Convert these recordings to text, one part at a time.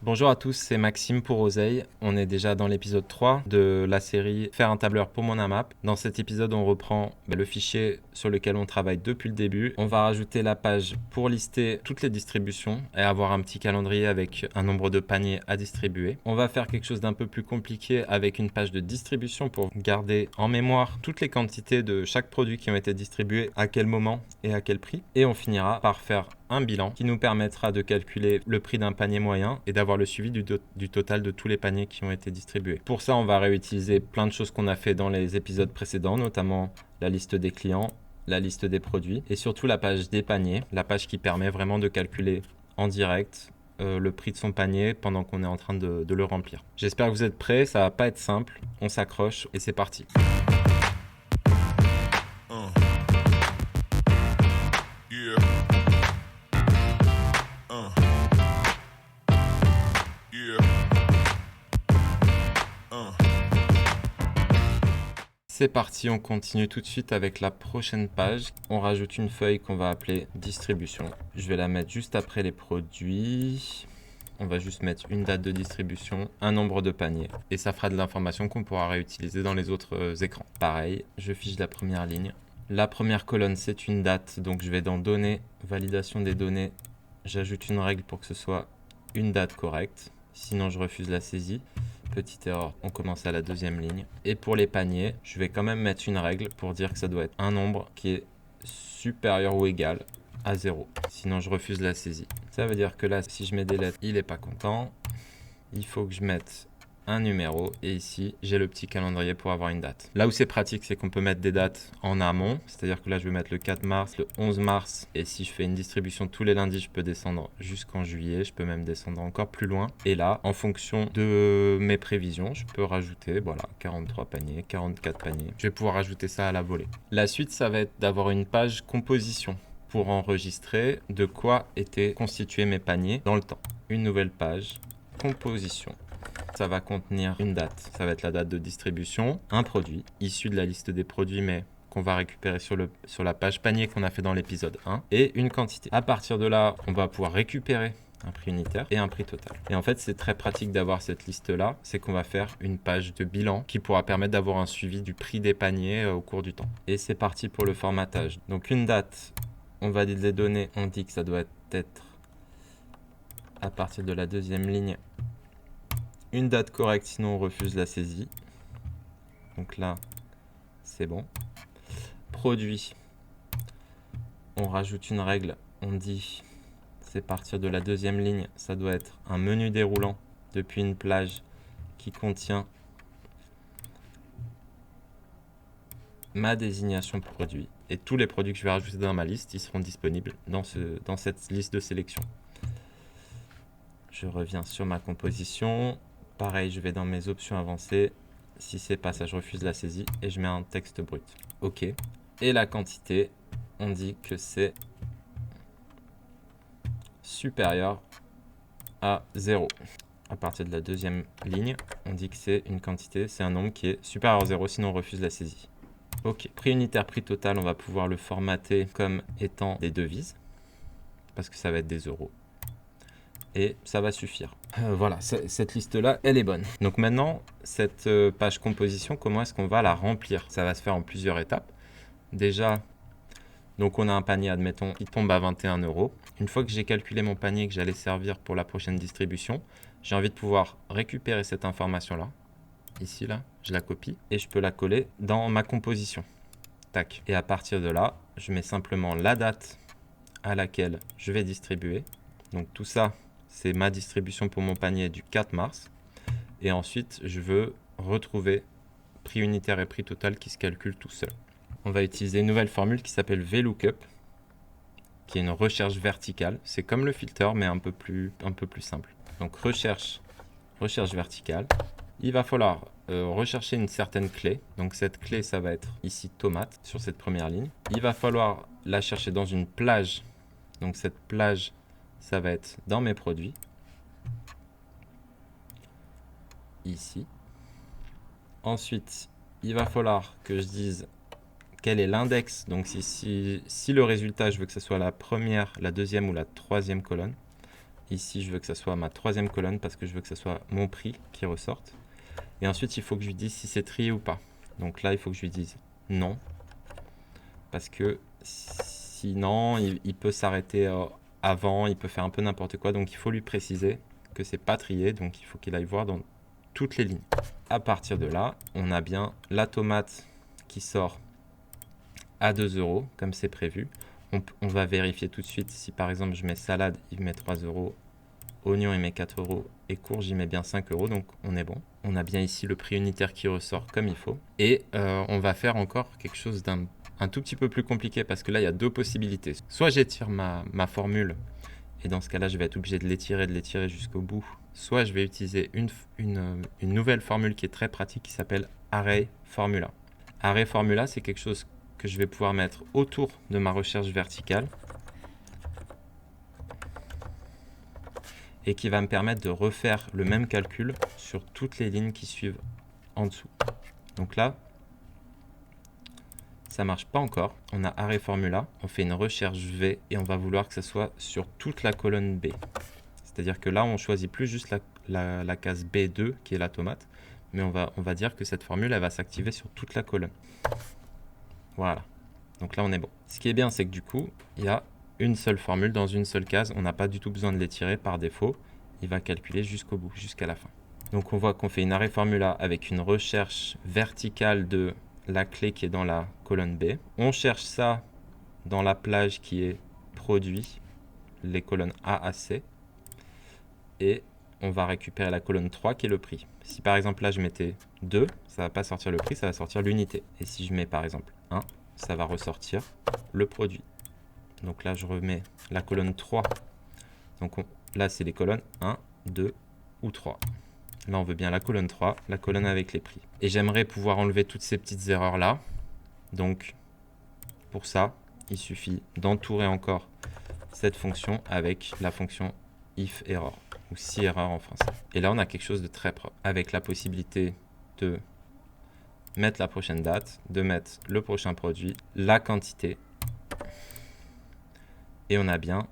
Bonjour à tous, c'est Maxime pour Oseille. On est déjà dans l'épisode 3 de la série Faire un tableur pour mon AMAP. Dans cet épisode, on reprend le fichier sur lequel on travaille depuis le début. On va rajouter la page pour lister toutes les distributions et avoir un petit calendrier avec un nombre de paniers à distribuer. On va faire quelque chose d'un peu plus compliqué avec une page de distribution pour garder en mémoire toutes les quantités de chaque produit qui ont été distribués, à quel moment et à quel prix. Et on finira par faire un bilan qui nous permettra de calculer le prix d'un panier moyen et d'avoir le suivi du total de tous les paniers qui ont été distribués. Pour ça, on va réutiliser plein de choses qu'on a fait dans les épisodes précédents, notamment la liste des clients, la liste des produits et surtout la page des paniers, la page qui permet vraiment de calculer en direct le prix de son panier pendant qu'on est en train de le remplir. J'espère que vous êtes prêts, ça va pas être simple, on s'accroche et c'est parti. C'est parti, on continue tout de suite avec la prochaine page. On rajoute une feuille qu'on va appeler distribution. Je vais la mettre juste après les produits. On va juste mettre une date de distribution, un nombre de paniers. Et ça fera de l'information qu'on pourra réutiliser dans les autres écrans. Pareil, je fiche la première ligne. La première colonne, c'est une date. Donc je vais dans données, validation des données. J'ajoute une règle pour que ce soit une date correcte. Sinon, je refuse la saisie. Petite erreur, on commence à la deuxième ligne. Et pour les paniers, je vais quand même mettre une règle pour dire que ça doit être un nombre qui est supérieur ou égal à 0. Sinon, je refuse la saisie. Ça veut dire que là, si je mets des lettres, il n'est pas content. Il faut que je mette un numéro et ici j'ai le petit calendrier pour avoir une date. Là où c'est pratique, c'est qu'on peut mettre des dates en amont, c'est-à-dire que là je vais mettre le 4 mars, le 11 mars et si je fais une distribution tous les lundis, je peux descendre jusqu'en juillet, je peux même descendre encore plus loin. Et là, en fonction de mes prévisions, je peux rajouter 43 paniers, 44 paniers. Je vais pouvoir ajouter ça à la volée. La suite, ça va être d'avoir une page composition pour enregistrer de quoi étaient constitués mes paniers dans le temps. Une nouvelle page, composition. Ça va contenir une date, ça va être la date de distribution, un produit issu de la liste des produits mais qu'on va récupérer sur la page panier qu'on a fait dans l'épisode 1 et une quantité. À partir de là, on va pouvoir récupérer un prix unitaire et un prix total. Et en fait, c'est très pratique d'avoir cette liste-là, c'est qu'on va faire une page de bilan qui pourra permettre d'avoir un suivi du prix des paniers au cours du temps. Et c'est parti pour le formatage. Donc une date, on valide les données, on dit que ça doit être à partir de la deuxième ligne. Une date correcte, sinon on refuse la saisie. Donc là, c'est bon. Produit. On rajoute une règle. On dit, c'est partir de la deuxième ligne. Ça doit être un menu déroulant depuis une plage qui contient ma désignation produit. Et tous les produits que je vais rajouter dans ma liste, ils seront disponibles dans cette liste de sélection. Je reviens sur ma composition. Pareil, je vais dans mes options avancées. Si c'est pas ça, je refuse la saisie et je mets un texte brut. OK. Et la quantité, on dit que c'est supérieur à 0. À partir de la deuxième ligne, on dit que c'est une quantité, c'est un nombre qui est supérieur à 0, sinon on refuse la saisie. OK. Prix unitaire, prix total, on va pouvoir le formater comme étant des devises, parce que ça va être des euros. Et ça va suffire. Voilà, cette liste-là, elle est bonne. Donc maintenant, cette page composition, comment est-ce qu'on va la remplir? Ça va se faire en plusieurs étapes. Déjà, donc on a un panier, admettons, qui tombe à 21 €. Une fois que j'ai calculé mon panier que j'allais servir pour la prochaine distribution, j'ai envie de pouvoir récupérer cette information-là. Ici, là, je la copie et je peux la coller dans ma composition. Tac. Et à partir de là, je mets simplement la date à laquelle je vais distribuer. Donc tout ça, c'est ma distribution pour mon panier du 4 mars. Et ensuite, je veux retrouver prix unitaire et prix total qui se calculent tout seul. On va utiliser une nouvelle formule qui s'appelle VLOOKUP, qui est une recherche verticale. C'est comme le filter, mais un peu plus simple. Donc recherche verticale. Il va falloir rechercher une certaine clé. Donc cette clé, ça va être ici tomate sur cette première ligne. Il va falloir la chercher dans une plage. Donc cette plage, ça va être dans mes produits, ici. Ensuite, il va falloir que je dise quel est l'index. Donc si le résultat, je veux que ce soit la première, la deuxième ou la troisième colonne. Ici, je veux que ça soit ma troisième colonne parce que je veux que ça soit mon prix qui ressorte. Et ensuite, il faut que je lui dise si c'est trié ou pas. Donc là, il faut que je lui dise non. Parce que sinon, il peut s'arrêter avant, il peut faire un peu n'importe quoi. Donc il faut lui préciser que c'est pas trié. Donc il faut qu'il aille voir dans toutes les lignes. À partir de là, on a bien la tomate qui sort à 2 €, comme c'est prévu. On va vérifier tout de suite si par exemple je mets salade, il met 3 €, oignon il met 4 € et courge il met bien 5 €, donc on est bon. On a bien ici le prix unitaire qui ressort comme il faut. Et on va faire encore quelque chose un tout petit peu plus compliqué parce que là il y a deux possibilités. Soit j'étire ma formule et dans ce cas là je vais être obligé de l'étirer jusqu'au bout. Soit je vais utiliser une nouvelle formule qui est très pratique qui s'appelle Array Formula. Array Formula, c'est quelque chose que je vais pouvoir mettre autour de ma recherche verticale et qui va me permettre de refaire le même calcul sur toutes les lignes qui suivent en dessous. Donc là, ça marche pas encore. On a Array Formula, on fait une recherche V et on va vouloir que ça soit sur toute la colonne B. C'est-à-dire que là, on choisit plus juste la case B2 qui est la tomate, mais on va dire que cette formule, elle va s'activer sur toute la colonne. Voilà. Donc là, on est bon. Ce qui est bien, c'est que du coup, il y a une seule formule dans une seule case. On n'a pas du tout besoin de l'étirer par défaut. Il va calculer jusqu'au bout, jusqu'à la fin. Donc on voit qu'on fait une array formula avec une recherche verticale de la clé qui est dans la colonne B. On cherche ça dans la plage qui est produit, les colonnes A à C. Et on va récupérer la colonne 3 qui est le prix. Si par exemple là je mettais 2, ça va pas sortir le prix, ça va sortir l'unité. Et si je mets par exemple 1, ça va ressortir le produit. Donc là je remets la colonne 3. Donc là c'est les colonnes 1, 2 ou 3. Là on veut bien la colonne 3, la colonne avec les prix. Et j'aimerais pouvoir enlever toutes ces petites erreurs là. Donc pour ça, il suffit d'entourer encore cette fonction avec la fonction if error, ou si erreur en français. Et là on a quelque chose de très propre, avec la possibilité de mettre la prochaine date, de mettre le prochain produit, la quantité, et on a bien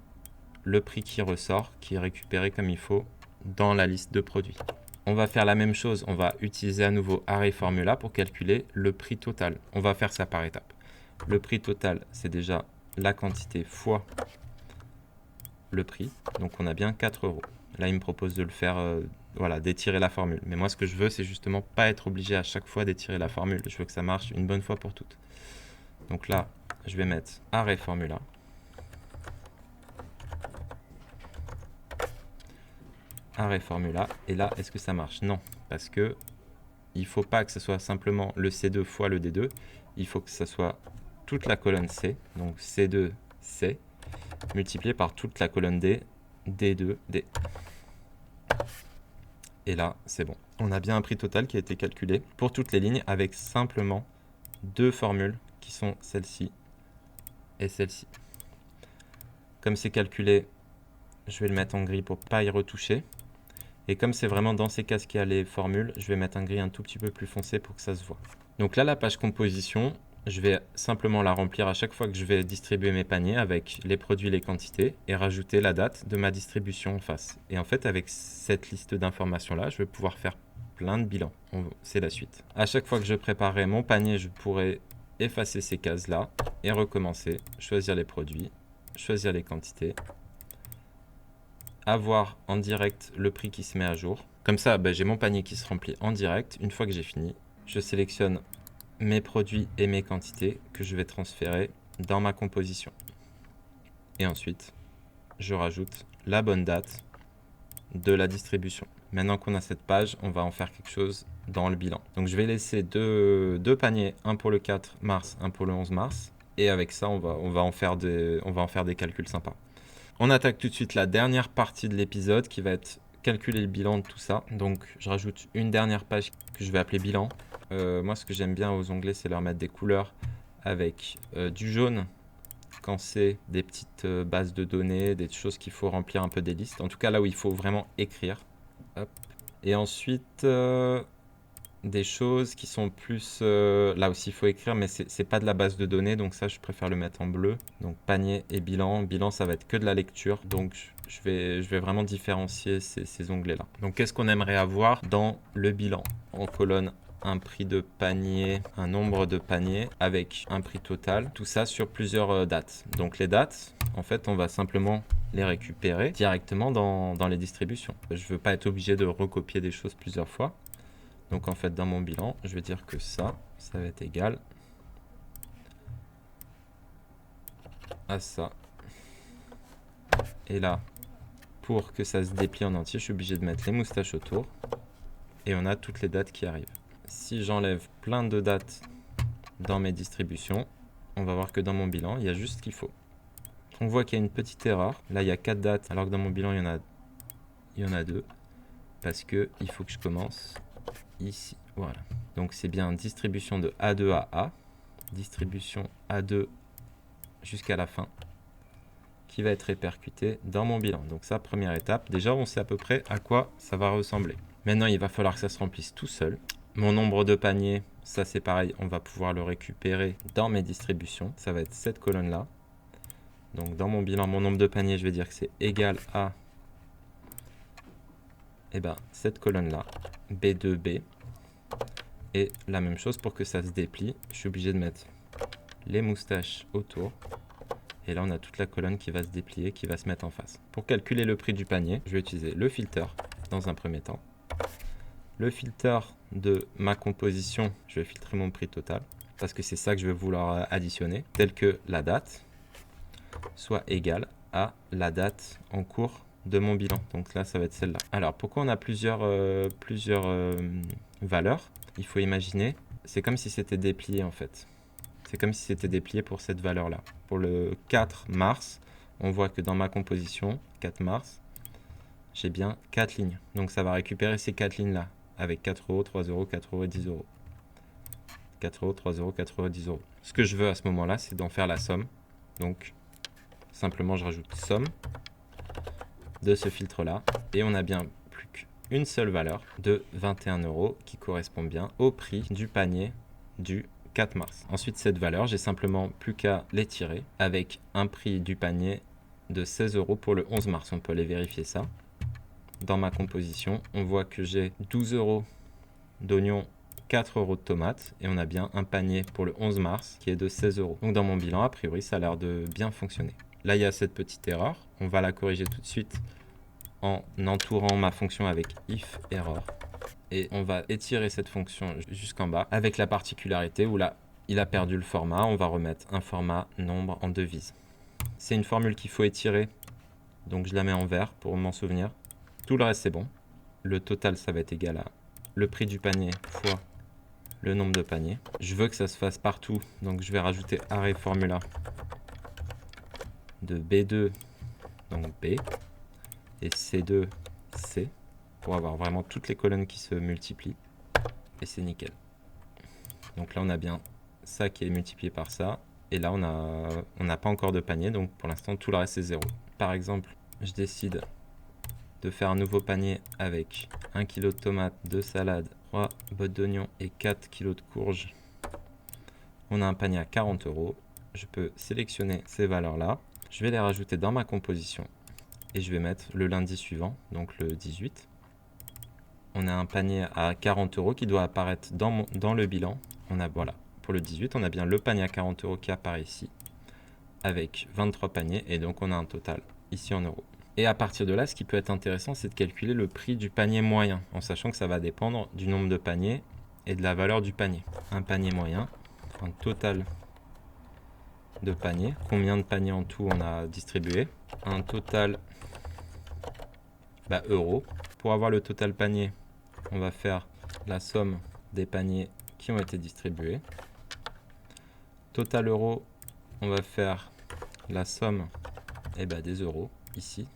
le prix qui ressort, qui est récupéré comme il faut dans la liste de produits. On va faire la même chose, on va utiliser à nouveau Array Formula pour calculer le prix total. On va faire ça par étapes. Le prix total, c'est déjà la quantité fois le prix, donc on a bien 4 €. Là, il me propose de le faire, voilà, d'étirer la formule. Mais moi, ce que je veux, c'est justement pas être obligé à chaque fois d'étirer la formule. Je veux que ça marche une bonne fois pour toutes. Donc là, je vais mettre Array Formula. Array Formula. Et là, est-ce que ça marche? Non, parce que il faut pas que ce soit simplement le C2 fois le D2. Il faut que ça soit toute la colonne C, donc C2, C, multiplié par toute la colonne D, D2, D. Et là, c'est bon. On a bien un prix total qui a été calculé pour toutes les lignes avec simplement deux formules qui sont celle-ci et celle-ci. Comme c'est calculé, je vais le mettre en gris pour pas y retoucher. Et comme c'est vraiment dans ces cases qu'il y a les formules, je vais mettre un gris un tout petit peu plus foncé pour que ça se voit. Donc là, la page composition, je vais simplement la remplir à chaque fois que je vais distribuer mes paniers avec les produits, les quantités et rajouter la date de ma distribution en face. Et en fait, avec cette liste d'informations-là, je vais pouvoir faire plein de bilans. C'est la suite. À chaque fois que je préparerai mon panier, je pourrai effacer ces cases-là et recommencer, choisir les produits, choisir les quantités, avoir en direct le prix qui se met à jour. Comme ça, j'ai mon panier qui se remplit en direct. Une fois que j'ai fini, je sélectionne mes produits et mes quantités que je vais transférer dans ma composition. Et ensuite, je rajoute la bonne date de la distribution. Maintenant qu'on a cette page, on va en faire quelque chose dans le bilan. Donc je vais laisser deux paniers, un pour le 4 mars, un pour le 11 mars. Et avec ça, on va en faire des calculs sympas. On attaque tout de suite la dernière partie de l'épisode qui va être calculer le bilan de tout ça. Donc je rajoute une dernière page que je vais appeler bilan. Moi ce que j'aime bien aux onglets, c'est leur mettre des couleurs avec du jaune quand c'est des petites bases de données, des choses qu'il faut remplir un peu des listes. En tout cas là où il faut vraiment écrire. Hop. Et ensuite des choses qui sont plus... là aussi, il faut écrire, mais c'est pas de la base de données, donc ça, je préfère le mettre en bleu. Donc panier et bilan. Bilan, ça va être que de la lecture, donc je vais vraiment différencier ces onglets-là. Donc qu'est-ce qu'on aimerait avoir dans le bilan? En colonne, un prix de panier, un nombre de paniers avec un prix total. Tout ça sur plusieurs dates. Donc les dates, en fait, on va simplement les récupérer directement dans les distributions. Je ne veux pas être obligé de recopier des choses plusieurs fois. Donc en fait, dans mon bilan, je vais dire que ça va être égal à ça. Et là, pour que ça se déplie en entier, je suis obligé de mettre les moustaches autour. Et on a toutes les dates qui arrivent. Si j'enlève plein de dates dans mes distributions, on va voir que dans mon bilan, il y a juste ce qu'il faut. On voit qu'il y a une petite erreur. Là, il y a 4 dates, alors que dans mon bilan, il y en a 2. Parce que il faut que je commence ici. Voilà. Donc, c'est bien distribution de A2 à A. Distribution A2 jusqu'à la fin, qui va être répercutée dans mon bilan. Donc ça, première étape. Déjà, on sait à peu près à quoi ça va ressembler. Maintenant, il va falloir que ça se remplisse tout seul. Mon nombre de paniers, ça c'est pareil, on va pouvoir le récupérer dans mes distributions. Ça va être cette colonne-là. Donc dans mon bilan, mon nombre de paniers, je vais dire que c'est égal à cette colonne-là, B2B. Et la même chose pour que ça se déplie, je suis obligé de mettre les moustaches autour. Et là, on a toute la colonne qui va se déplier, qui va se mettre en face. Pour calculer le prix du panier, je vais utiliser le filter dans un premier temps. Le filter de ma composition, je vais filtrer mon prix total parce que c'est ça que je vais vouloir additionner, tel que la date soit égale à la date en cours de mon bilan. Donc là, ça va être celle-là. Alors, pourquoi on a plusieurs valeurs? Il faut imaginer, c'est comme si c'était déplié en fait. C'est comme si c'était déplié pour cette valeur-là. Pour le 4 mars, on voit que dans ma composition, 4 mars, j'ai bien 4 lignes. Donc ça va récupérer ces 4 lignes-là, avec 4 euros, 3 euros, 4 euros et 10 euros. 4 euros, 3 euros, 4 euros et 10 euros. Ce que je veux à ce moment-là, c'est d'en faire la somme. Donc, simplement, je rajoute somme de ce filtre-là. Et on a bien plus qu'une seule valeur de 21 euros qui correspond bien au prix du panier du 4 mars. Ensuite, cette valeur, j'ai simplement plus qu'à l'étirer avec un prix du panier de 16 euros pour le 11 mars. On peut aller vérifier ça. Dans ma composition, on voit que j'ai 12 euros d'oignons, 4 euros de tomates et on a bien un panier pour le 11 mars qui est de 16 euros. Donc dans mon bilan, a priori, ça a l'air de bien fonctionner. Là, il y a cette petite erreur. On va la corriger tout de suite en entourant ma fonction avec if error. Et on va étirer cette fonction jusqu'en bas avec la particularité où là, il a perdu le format. On va remettre un format nombre en devise. C'est une formule qu'il faut étirer. Donc je la mets en vert pour m'en souvenir. Tout le reste, c'est bon. Le total, ça va être égal à le prix du panier fois le nombre de paniers. Je veux que ça se fasse partout. Donc je vais rajouter array formula de B2, donc B, et C2, C, pour avoir vraiment toutes les colonnes qui se multiplient. Et c'est nickel. Donc là, on a bien ça qui est multiplié par ça. Et là, on n'a pas encore de panier. Donc pour l'instant, tout le reste, c'est 0. Par exemple, je décide de faire un nouveau panier avec 1 kg de tomates, 2 salades, 3 bottes d'oignons et 4 kg de courges. On a un panier à 40 euros. Je peux sélectionner ces valeurs-là. Je vais les rajouter dans ma composition et je vais mettre le lundi suivant, donc le 18. On a un panier à 40 euros qui doit apparaître dans le bilan. Voilà, pour le 18, on a bien le panier à 40 euros qui apparaît ici avec 23 paniers et donc on a un total ici en euros. Et à partir de là, ce qui peut être intéressant, c'est de calculer le prix du panier moyen en sachant que ça va dépendre du nombre de paniers et de la valeur du panier. Un panier moyen, un total de paniers, combien de paniers en tout on a distribué, un total euros. Pour avoir le total panier, on va faire la somme des paniers qui ont été distribués. Total euros, on va faire la somme des euros ici.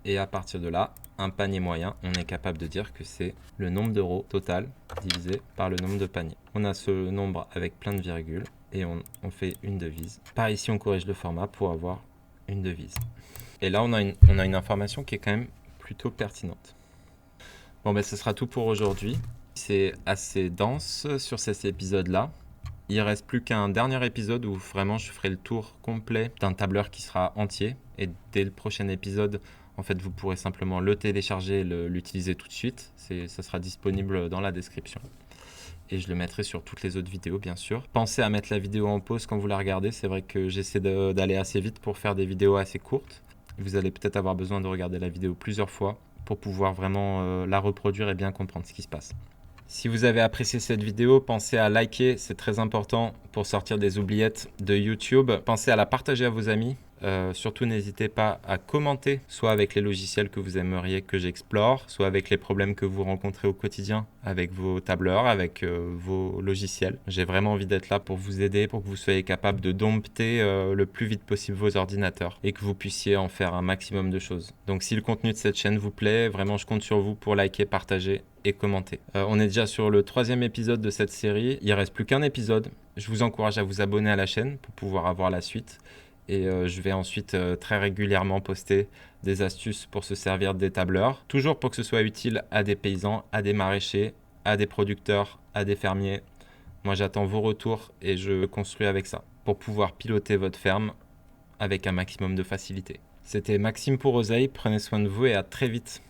Et à partir de là, un panier moyen, on est capable de dire que c'est le nombre d'euros total divisé par le nombre de paniers. On a ce nombre avec plein de virgules et on fait une devise. Par ici, on corrige le format pour avoir une devise. Et là, on a une information qui est quand même plutôt pertinente. Bon, ce sera tout pour aujourd'hui. C'est assez dense sur cet épisode-là. Il reste plus qu'un dernier épisode où vraiment je ferai le tour complet d'un tableur qui sera entier. Et dès le prochain épisode, en fait, vous pourrez simplement le télécharger et l'utiliser tout de suite. Ça sera disponible dans la description. Et je le mettrai sur toutes les autres vidéos, bien sûr. Pensez à mettre la vidéo en pause quand vous la regardez. C'est vrai que j'essaie d'aller assez vite pour faire des vidéos assez courtes. Vous allez peut-être avoir besoin de regarder la vidéo plusieurs fois pour pouvoir vraiment la reproduire et bien comprendre ce qui se passe. Si vous avez apprécié cette vidéo, pensez à liker, c'est très important pour sortir des oubliettes de YouTube. Pensez à la partager à vos amis. Surtout, n'hésitez pas à commenter, soit avec les logiciels que vous aimeriez que j'explore, soit avec les problèmes que vous rencontrez au quotidien avec vos tableurs, avec vos logiciels. J'ai vraiment envie d'être là pour vous aider, pour que vous soyez capable de dompter le plus vite possible vos ordinateurs et que vous puissiez en faire un maximum de choses. Donc si le contenu de cette chaîne vous plaît, vraiment je compte sur vous pour liker, partager et commenter. On est déjà sur le 3e épisode de cette série. Il ne reste plus qu'un épisode. Je vous encourage à vous abonner à la chaîne pour pouvoir avoir la suite. Et je vais ensuite très régulièrement poster des astuces pour se servir des tableurs, toujours pour que ce soit utile à des paysans, à des maraîchers, à des producteurs, à des fermiers. Moi j'attends vos retours et je construis avec ça pour pouvoir piloter votre ferme avec un maximum de facilité. C'était Maxime pour Oseille, prenez soin de vous et à très vite.